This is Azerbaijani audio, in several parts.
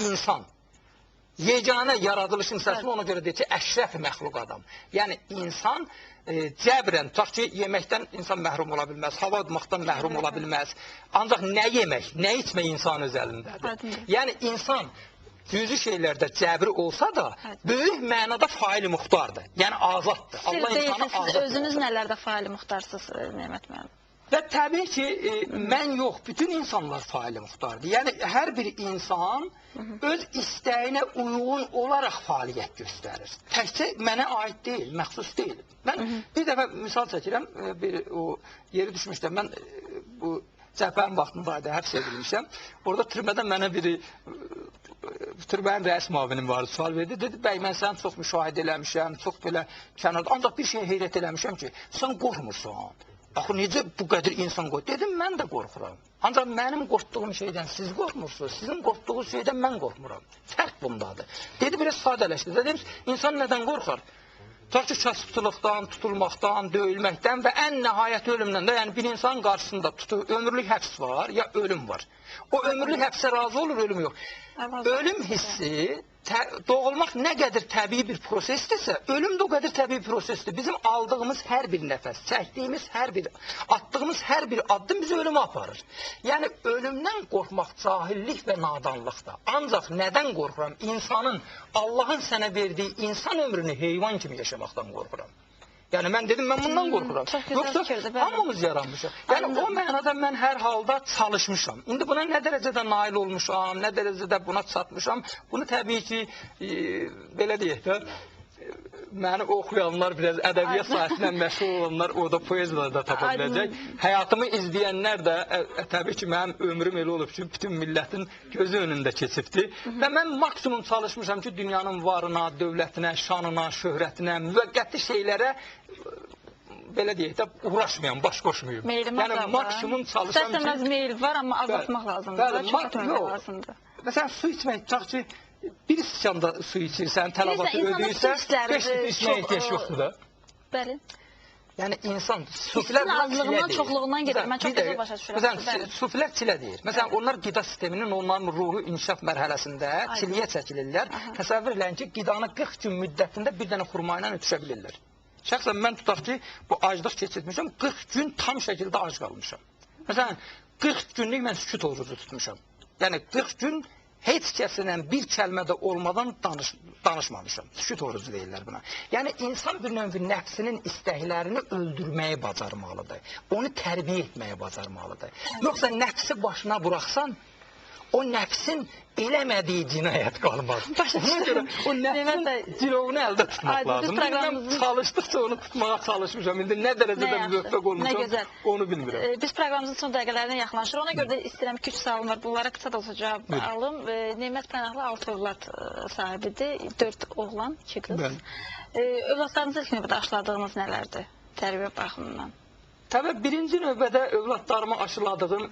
insan yeganə yaradılış insasını ona görə deyir ki, əşrəf məxluq adam. Yəni, insan cəbrən, tutaq ki, yeməkdən insan məhrum ola bilməz, hava udmaqdan məhrum ola bilməz. Ancaq nə yemək, nə içmək insan öz əlindədir. Yəni, insan cüzü şeylərdə cəbri olsa da, böyük mənada faili muxtardır. Yəni, azaddır. Allah insanı azad. Siz özünüz nələrdə faili muxtarsınız, Nemət müəllim? Və təbii ki, mən yox, bütün insanlar faili muxtardır. Yəni, hər bir insan öz istəyinə uyğun olaraq fəaliyyət göstərir. Təkcə mənə aid deyil, məxsus deyil. Mən bir dəfə misal çəkirəm, yeri düşmüşdən, mən bu cəbhənin vaxtında həbs edilmişəm. Orada türmədə mənə biri, türbənin rəis müavinim vardı, sual verdi. Dedi, bəy, mən səni çox müşahidə eləmişəm, çox belə kənarda. Ancaq bir şey heyrət eləmişəm ki, sən qorxmursan. Axı, necə bu qədər insan qorxur? Dedim, mən də qorxuram. Ancaq mənim qorxduğum şeydən siz qorxmursunuz, sizin qorxduğunuz şeydən mən qorxmuram. Fərq bundadır. Dedi, biraz sadələşdi. Dedim, insan nədən qorxar? Tutaq ki, kasıbçılıqdan, tutulmaqdan, döyülməkdən və ən nəhayət ölümdən də, yəni bir insanın qarşısında ömürlük həbs var, ya ölüm var. O ömürlük həbsə razı olur, ölüm yox. Ölüm hissi, doğulmaq nə qədər təbii bir prosesdirsə, ölüm də o qədər təbii prosesdir. Bizim aldığımız hər bir nəfəs, çəkdiyimiz hər bir, attığımız hər bir addım bizi ölümə aparır. Yəni, ölümdən qorxmaq cahillik və nadanlıqdır. Ancaq nədən qorxuram? İnsanın, Allahın sənə verdiyi insan ömrünü heyvan kimi yaşamaqdan qorxuram. Yəni, mən dedim, mən bundan qorxuram. Yoxsa, hamımız yaranmışıq. Yəni, o mənada mən hər halda çalışmışam. İndi buna nə dərəcədə nail olmuşam, nə dərəcədə buna çatmışam. Bunu təbii ki, belə deyək də, məni oxuyanlar, biraz ədəbiyyat sahəsindən məşğul olanlar orada poeziyada da tapa biləcək. Həyatımı izləyənlər də, təbii ki, mənim ömrüm elə olub ki, bütün millətin gözü önündə keçibdir. Və mən maksimum çalışmışam ki, dünyanın varına, dövlətinə, şanına, şöhrətinə, müvəqqəti şeylərə belə deyək də, uğraşmayan, baş qoşmayım. Yəni, maksimum çalışam ki... İstəsəməz meyil var, amma azaltmaq lazımdır. Çox etməmək lazımdır. Məsələn, su içmək, tutaq ki, bir sıçanda su içirsən, tələbatı ödəyirsə, 5 litr içməyə ehtiyac yoxdur da. Bəli. Yəni, insan, sufilər azlığından, çoxluğundan gedir. Mən çox gözəl başa düşürəm. Məsələn, sufilər çilə deyir. Məsələn, onlar qida sisteminin, onların ruhu inkişaf mərhələsində çiliyə çəkilirlər. Təsəvvür eləyin ki, qidanı 40 gün müddətində bir dənə xurma ilə ötüşə bilirlər. Şəxsən mən tutaq ki, bu aclıq keçirtmişəm, 40 gün tam şəkildə ac qalmışam. Məsələn, 40 günlük mən sükut orucu tutmuşam. Yəni, 40 gün heç kəsinlə bir kəlmə də olmadan danışmamışam. Sükut orucu deyirlər buna. Yəni, insan bir növ nəfsinin istəklərini öldürməyi bacarmalıdır. Onu tərbiyə etməyi bacarmalıdır. Yoxsa nəfsi başına buraxsan, o nəfsin eləmədiyi cinayət qalmaz. Ona görə o nəfsin cilovunu əldə tutmaq lazım. Mən çalışdıqca onu tutmağa çalışmışam. İndi nə dərəcədə müvəffəq olmuşam, onu bilmirəm. Biz proqramımızın son dəqiqələrinə yaxınlaşırıq. Ona görə də istəyirəm ki, 3 sualım var. Bunlara qısa da olsa cavab alım. Nemət Pənahlı 6 övlad sahibidir. 4 oğlan, 2 qız. Övladlarınızı ilk növbədə aşıladığınız nələrdir? Tərbiyə baxımından. Təbii, birinci növbədə övladlarımı aşıladığım,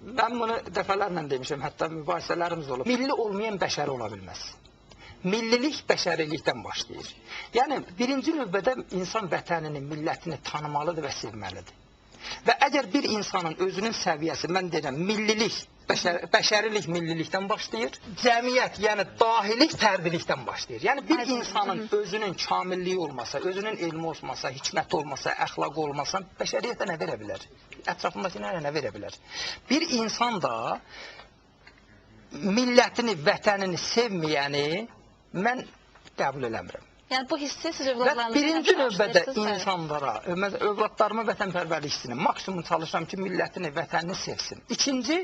mən bunu dəfələrlə demişəm, hətta mübahisələrimiz olub. Milli olmayan bəşəri ola bilməz. Millilik bəşərilikdən başlayır. Yəni, birinci növbədə insan vətənini, millətini tanımalıdır və sevməlidir. Və əgər bir insanın özünün səviyyəsi, mən deyirəm, millilik, bəşərilik millilikdən başlayır, cəmiyyət, yəni dahilik fərdilikdən başlayır. Yəni, bir insanın özünün kamilliyi olmasa, özünün elmi olmasa, hikməti olmasa, əxlaqı olmasa, bəşəriyyətə nə verə bilər? Ətrafındakilərə nə verə bilər? Bir insan da millətini, vətənini sevməyəni mən qəbul eləmirəm. Yəni, bu hissi siz övladlarınızı birinci növbədə insanlara, övladlarıma vətənpərvərlik hissini maksimum çalışıram ki, millətini, vətənini sevsin. İkinci,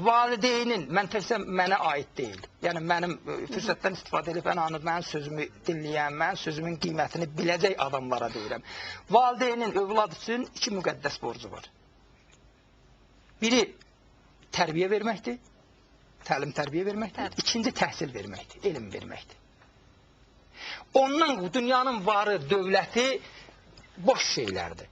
valideynin, mən təkcə mənə aid deyil. Yəni, mənim fürsətdən istifadə edib, mənim sözümü dinləyən, mənim sözümün qiymətini biləcək adamlara deyirəm. Valideynin övlad üçün 2 müqəddəs borcu var. Biri tərbiyə verməkdir, təlim-tərbiyə verməkdir. İkinci, təhsil verməkdir, elm verməkdir. Ondan dünyanın varı, dövləti boş şeylərdir.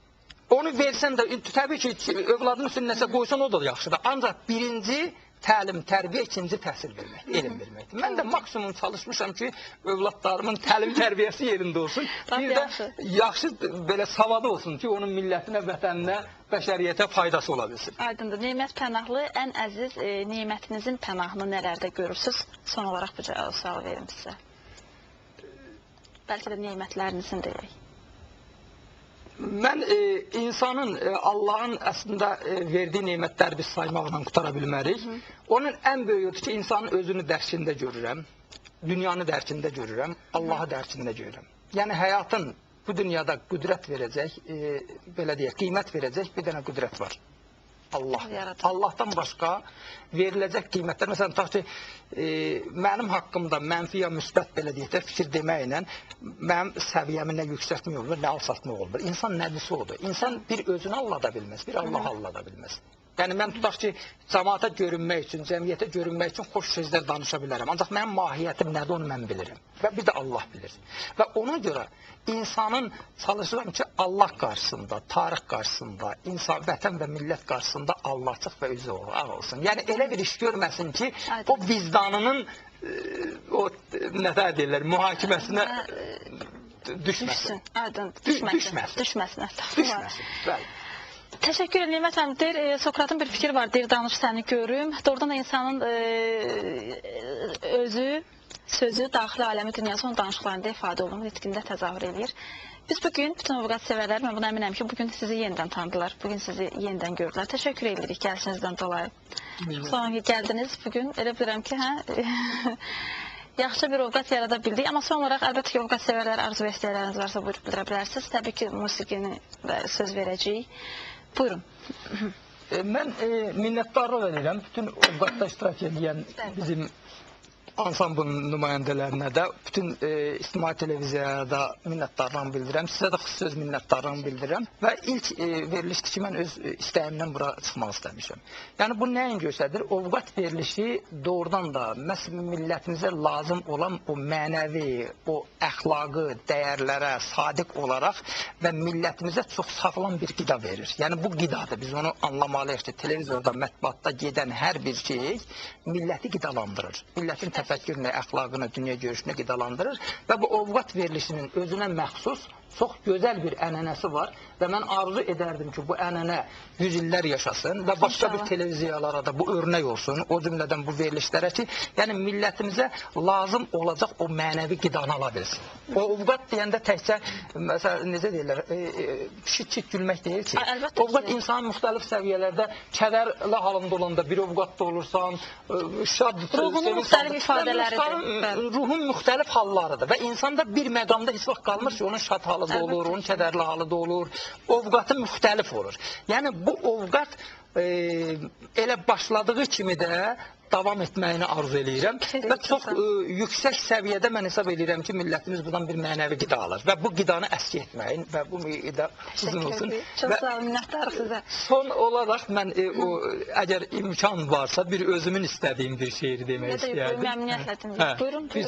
Onu versən də, təbii ki, övladın üstünə nəsə qoysan o da yaxşıdır. Ancaq birinci təlim, tərbiyə ikinci təhsil verməkdir, elm verməkdir. Mən də maksimum çalışmışam ki, övladlarımın təlim, tərbiyəsi yerində olsun. Bir də yaxşı belə savadı olsun ki, onun millətinə, vətəninə, bəşəriyyətə faydası ola bilsin. Aydındır. Nemət Pənahlı, ən əziz nemətinizin pənahını nələrdə görürsünüz? Son olaraq bu sualı verim sizə. Bəlkə də nemətlərinizin deyək. Mən insanın, Allahın əslində verdiyi nemətləri biz saymaqla qutara bilmərik. Onun ən böyüdür ki, insanın özünü dərkində görürəm, dünyanı dərkində görürəm, Allahı dərkində görürəm. Yəni həyatın bu dünyada qüdrət verəcək, belə deyək, qiymət verəcək bir dənə qüdrət var. Allah. Allahdan başqa veriləcək qiymətlər, məsələn, tutaq ki, mənim haqqımda mənfi ya müsbət belə deyək də fikir deməklə mənim səviyyəmi nə yüksəltmək olur, nə alçaltmaq olur. İnsan nəbisi odur. İnsan bir özünü allada bilməz, bir Allah allada bilməz. Yəni mən tutaq ki, cəmaata görünmək üçün, cəmiyyətə görünmək üçün xoş sözlər danışa bilərəm. Ancaq mənim mahiyyətim nədir onu mən bilirəm. Və bir də Allah bilir. Və ona görə insanın çalışıram ki, Allah qarşısında, tarix qarşısında, insan, vətən və millət qarşısında Allahçıq və üzü olsun. Yəni elə bir iş görməsin ki, o vicdanının o nə deyirlər, mühakiməsinə düşməsin. Düşməsin. Bəli. Təşəkkür edirəm, məsələn, Sokratın bir fikir var, deyir, danış səni görüm. Doğrudan da insanın özü, sözü, daxili aləmi dünyası onun danışıqlarında ifadə olunur, nitqində təzahür edir. Biz bugün, bütün ovqat sevərlər, mən buna əminəm ki, bugün sizi yenidən tanıdılar, bugün sizi yenidən gördülər. Təşəkkür edirik gəlişinizdən dolayı. Sonra ki, gəldiniz bugün, elə bilirəm ki, yaxşı bir ovqat yarada bildik. Amma son olaraq, əlbəttə ki, ovqat sevərlər, arzu və istəkləriniz varsa buyurub bildirə bilərsiniz. Təbii ki, musiqini söz verəcəyik. Buyurun. Mən minnətdarlıq edirəm bütün ovqatda iştirak edən bizim ansamblın nümayəndələrinə də, bütün ictimai televiziyada minnətdarlığımı bildirirəm. Sizə də xüsusi minnətdarlığımı bildirirəm. Və ilk verilişdir ki, mən öz istəyimdən bura çıxmaq istəmişəm. Yəni, bu nəyin göstərir? Ovqat verilişi doğrudan da millətimizə lazım olan o mənəvi, o əxlaqı, dəyərlərə sadiq olaraq və millətimizə çox sağlam bir qida verir. Yəni, bu qidadır. Biz onu anlamalıyıq ki, televizorda, mətbuatda gedən hər bir şey milləti qidalandırır. Millətin təfəkkürünü, əxlaqını, dünya görüşünü qidalandırır və bu ovqat verilişinin özünə məxsus çox gözəl bir ənənəsi var və mən arzu edərdim ki, bu ənənə 100 illər yaşasın və başqa bir televiziyalara da bu örnək olsun, o cümlədən bu verilişlərə ki, yəni millətimizə lazım olacaq o mənəvi qidanı ala bilsin. O ovqat deyəndə təkcə, məsələn, necə deyirlər, şit-şit gülmək deyil ki, ovqat insanın müxtəlif səviyyələrdə kədərli halında olanda bir ovqatda olursan, şad, ruhun müxtəlif ifadələridir. Ruhun müxtəlif hallarıdır və insanda bir məqamda heç vaxt qalmır ki, onun şad halı da olur, onun kədərli halı da olur, ovqatı müxtəlif olur. Yəni bu ovqat elə başladığı kimi də davam etməyini arzu edirəm və çox yüksək səviyyədə mən hesab edirəm ki, millətimiz bundan bir mənəvi qida alır və bu qidanı əski etməyin və bu qida uzun olsun. Çox sağ olun, minnətdarıq sizə. Son olaraq mən əgər imkan varsa bir özümün istədiyim bir şeiri demək istəyərdim. Məmnuniyyətlə dinləyək. Buyurun. Bir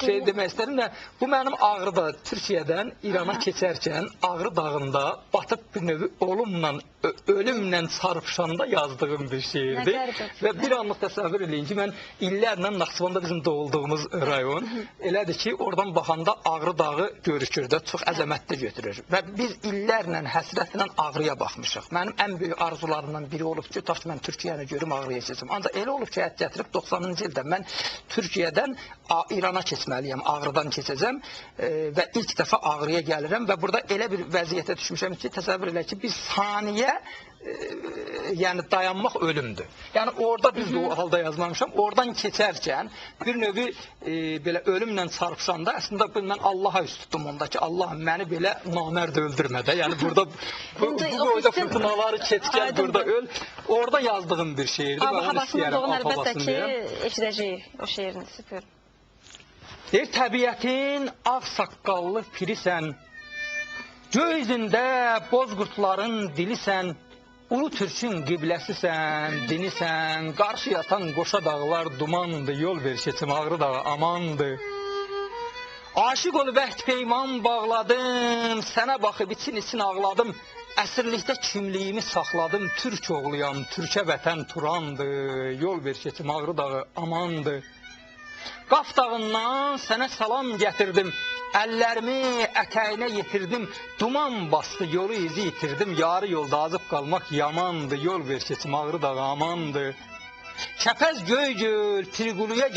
şey demək istəyirəm də bu mənim Ağrıda, Türkiyədən İrana keçərkən Ağrı dağında batıb bir növü ölümlə çarpışanda yazdığım bir şeirdir və bir anlıq təsəvvür eləyin ki, mən illərlə Naxçıvanda bizim doğulduğumuz rayon elədir ki, oradan baxanda Ağrı dağı görükür də, çox əzəmətli götürür və biz illərlə həsrətlə Ağrıya baxmışıq. Mənim ən böyük arzularımdan biri olub ki, mən Türkiyəni görüm, Ağrıya keçim. Ancaq elə olub ki, ət gətirib 90-cı ildə mən Türkiyədən İrana keçməliyəm, Ağrıdan keçəcəm və ilk dəfə Ağrıya gəlirəm və burada elə bir vəziyyətə düşmüşəm ki, təsəvvür elə ki, bir saniyə yəni dayanmaq ölümdür. Yəni orada biz də o halda yazmamışam. Oradan keçərkən bir növü belə ölümlə çarpışanda əslində mən Allaha üst tutdum onda ki, Allah məni belə namərd öldürmə də. Yəni burada bu boyda fırtınaları keçkən burada öl. Orada yazdığım bir şeirdir. Havasını doğun əlbəttə ki, eşidəcəyik o şeirinizi. Deyir, təbiətin ağ saqqallı pirisən, göy-üzündə bozqurtların dilisən, ulu türkün qibləsisən, dinisən, qarşı yatan qoşa dağlar dumandır, yol ver keçim Ağrı dağı amandır. Aşıq ol vəhd peyman bağladım, sənə baxıb için ağladım, Əsirlikdə kimliyimi saxladım, türk oğluyam, türkə vətən turandır, yol ver keçim Ağrı dağı amandır. Qaf dağından sənə salam gətirdim, əllərimi ətəyinə yetirdim, duman bastı, yolu izi itirdim, yarı yolda azıb qalmaq yamandır, yol ver keçim Ağrı dağı amandır. Kəpəz Göygöl, Pirquluya